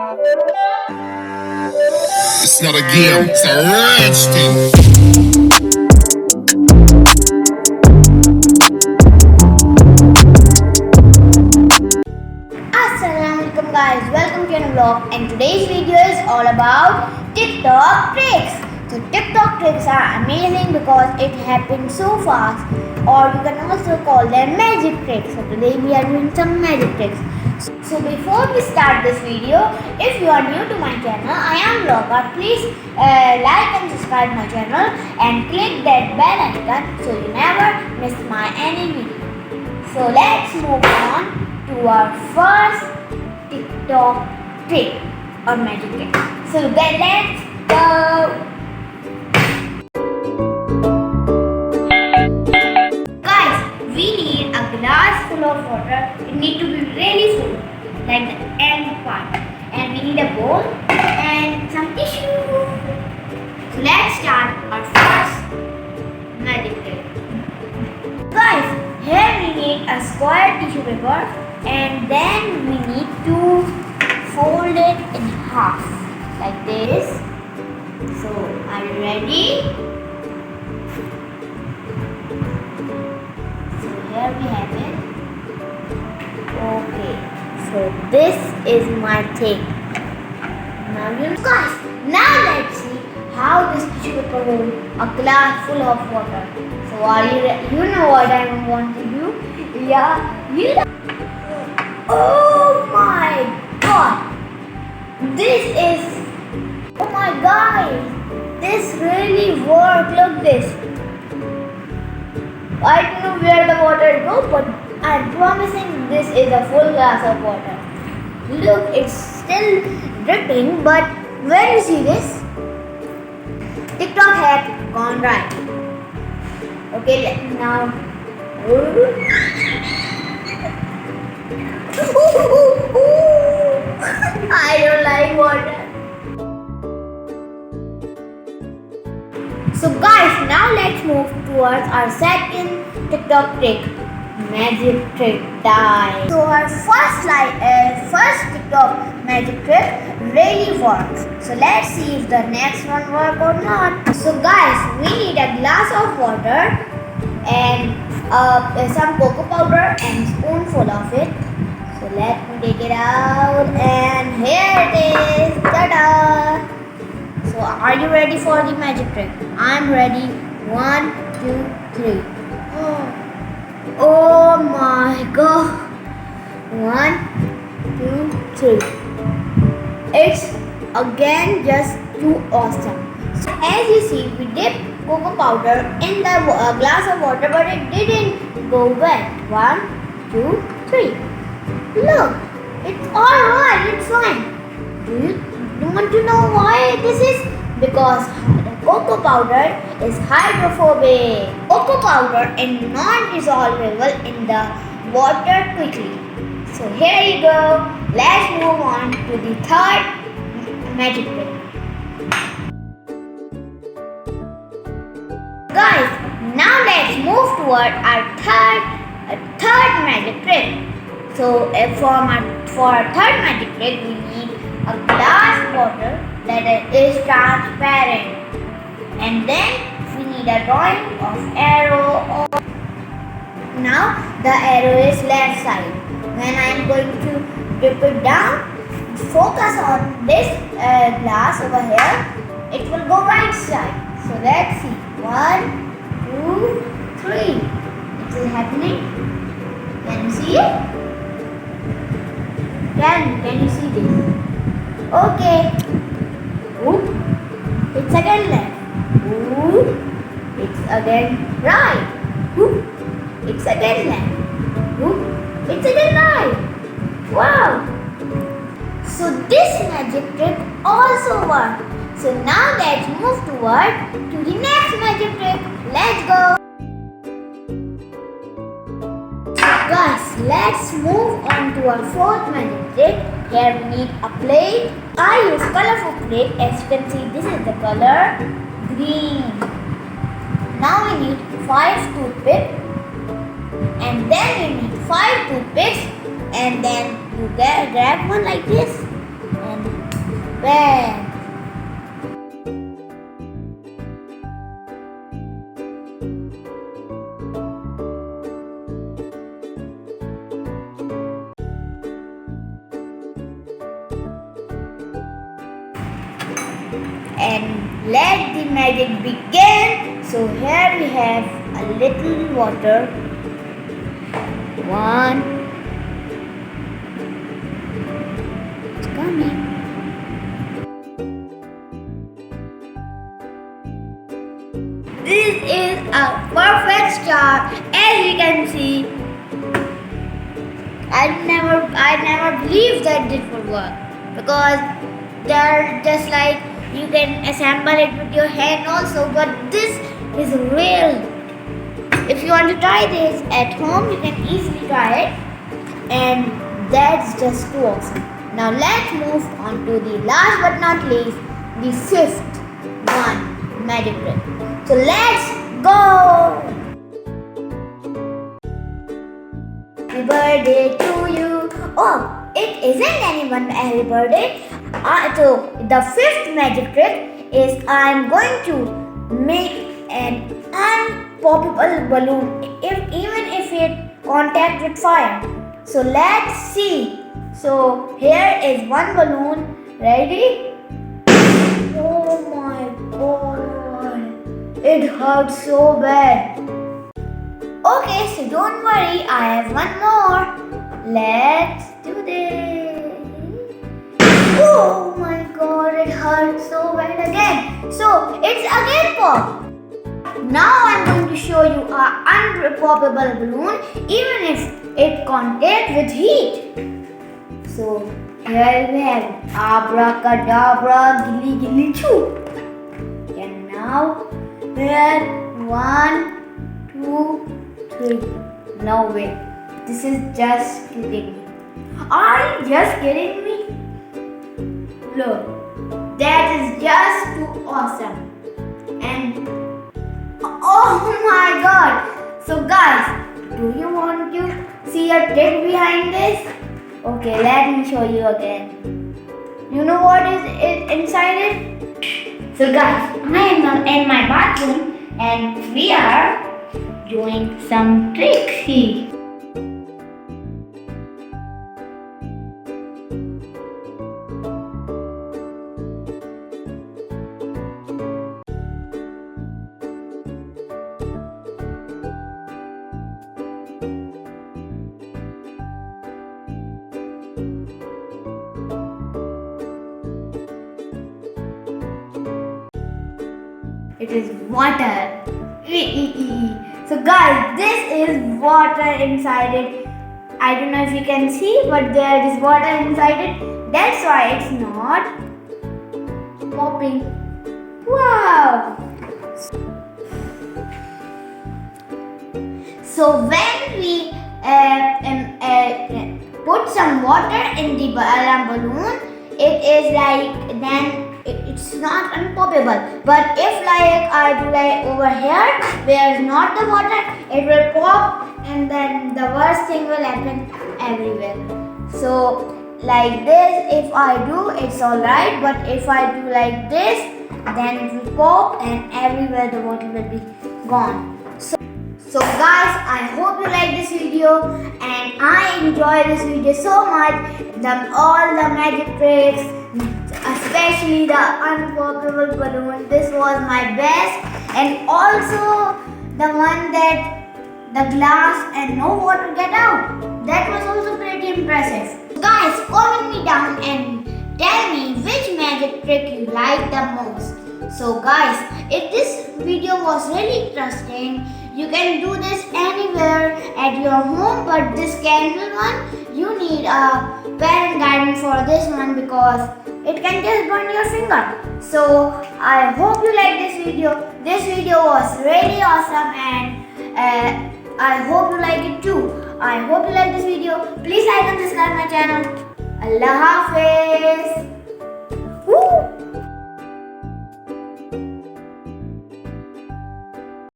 It's not a game, it's a rich thing. Assalamualaikum guys, welcome to your vlog, and today's video is all about TikTok tricks. So TikTok tricks are amazing because it happens so fast, or you can also call them magic tricks. So today we are doing some magic tricks. So before we start this video, if you are new to my channel, aayanvlogger, please like and subscribe my channel and click that bell icon so you never miss my any video. So let's move on to our first TikTok trick or magic trick. So then let's go. Guys, we need a glass full of water. It needs to be really full, like the end part. And we need a bowl and some tissue. So let's start our first magic trick. Guys, here we need a square tissue paper, and then we need to fold it in half like this. So are you ready? So here we have it. Okay, so this is my thing. Now let's see how this tissue paper holds a glass full of water. So are you ready? You know what I want to do? Yeah, you know. Oh my god! Oh my god! This really worked. Look this. I don't know where the water goes, but I'm promising this is a full glass of water. Look, it's still dripping, but when you see this, TikTok hack gone right. Okay, now. I don't like water. So guys, now let's move towards our second TikTok trick, magic trick die. So our first TikTok magic trick really works. So let's see if the next one works or not. So guys, we need a glass of water and some cocoa powder and spoonful of it. So let me take it out, and here it is. Ta-da! So are you ready for the magic trick? I'm ready. 1, 2, 3. Oh my god. 1, 2, 3. It's again just too awesome. So as you see, we dipped cocoa powder in the glass of water, but it didn't go wet. 1, 2, 3. Look, it's alright, it's fine. Do you want to know why this is? Because the cocoa powder is hydrophobic. Cocoa powder is non-dissolvable in the water quickly. So here you go. Let's move on to the third magic trick. Guys, now let's move toward our third magic trick. So for our third magic trick, we need a glass bottle that is transparent, and then we need a drawing of arrow. Now the arrow is left side. When I am going to dip it down, focus on this glass over here. It will go right side. So let's see. 1, 2, 3. It is happening. Can you see it? Can you see this? Okay. Oop. It's again left. Oop. It's again right. Oop. It's again left. Oop. It's again right. Wow. So this magic trick also worked. So now let's move toward to the next magic trick. Let's go. Guys, let's move on to our fourth magic trick. Here we need a plate. I use colorful plate. As you can see, this is the color green. Now we need 5 toothpicks, and then we need 5 toothpicks, and then you grab one like this and Bang! And let the magic begin. So here we have a little water. One. It's coming. This is a perfect star. As you can see, I never believed that this would work, because they're just like you can assemble it with your hand also, but this is real. If you want to try this at home, you can easily try it, and that's just too awesome. Now let's move on to the last but not least, the fifth one, magic trick. So let's go! Happy birthday to you. Oh, it isn't anyone's happy birthday. So the fifth magic trick is I'm going to make an unpoppable balloon even if it contact with fire. So let's see. So here is one balloon. Ready? Oh my god. It hurts so bad. Okay, so don't worry, I have one more. Let's do this. Oh my god, it hurts so bad again. So it's again pop. Now I'm going to show you an unpoppable balloon even if it contacts with heat. So here we have abracadabra, gilly gilly choo. And now here 1, 2, 3. No way. This is just kidding me. Are you just kidding me? Look, that is just too awesome. And oh my god. So guys, do you want to see a trick behind this? Okay, let me show you again. You know what is inside it? So guys, I am in my bathroom and we are doing some tricks here. It is water. So guys, this is water inside it. I don't know if you can see, but there is water inside it. That's why it's not popping. Wow! So when we put some water in the balloon, it is like then it's not unpoppable. But if like I do like over here where is not the water, it will pop and then the worst thing will happen everywhere. So like this, if I do, it's alright, but if I do like this, then it will pop and everywhere the water will be gone. So guys, I hope you like this video and I enjoy this video so much. All the magic tricks, especially the unpoppable balloon, this was my best, and also the one that the glass and no water get out. That was also pretty impressive. Guys, comment me down and tell me which magic trick you like the most. So guys, if this video was really interesting, you can do this anywhere at your home, but this candle one, you need a parent guidance for this one because it can just burn your finger. So I hope you like this video. This video was really awesome and I hope you like it too. I hope you like this video. Please like and subscribe my channel. Allah Hafiz.